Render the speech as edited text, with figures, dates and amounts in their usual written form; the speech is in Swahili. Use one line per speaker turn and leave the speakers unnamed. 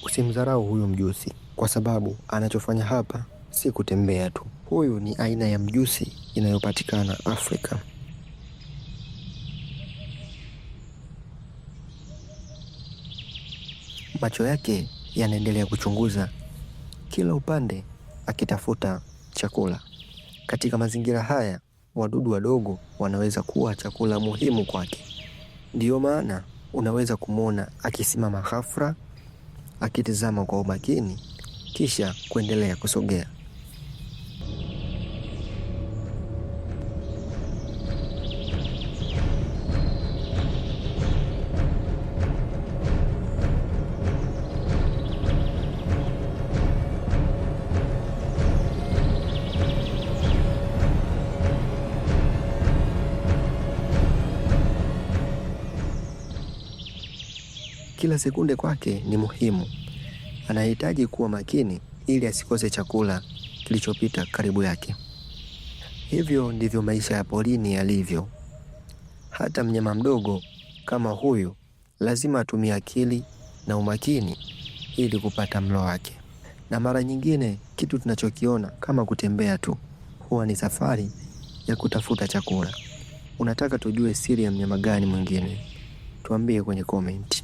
Usimdharau huyu mjusi, kwa sababu anachofanya hapa si kutembea tu. Huyu ni aina ya mjusi inayopatikana Afrika. Macho yake yanaendelea kuchunguza kila upande akitafuta chakula. Katika mazingira haya, wadudu wadogo wanaweza kuwa chakula muhimu kwake. Ndiyo maana unaweza kumwona akisimama ghafla, akitizama kwa umakini, kisha kuendelea kusogea. Kila sekunde kwake ni muhimu. Anahitaji kuwa makini ili asikose chakula kilichopita karibu yake. Hivyo ndivyo maisha ya porini yalivyo. Hata mnyama mdogo kama huyu lazima atumie akili na umakini ili kupata mlo wake. Na mara nyingine kitu tunachokiona kama kutembea tu huwa ni safari ya kutafuta chakula. Unataka tujue siri ya mnyama gani mwingine? Tuambie kwenye comment.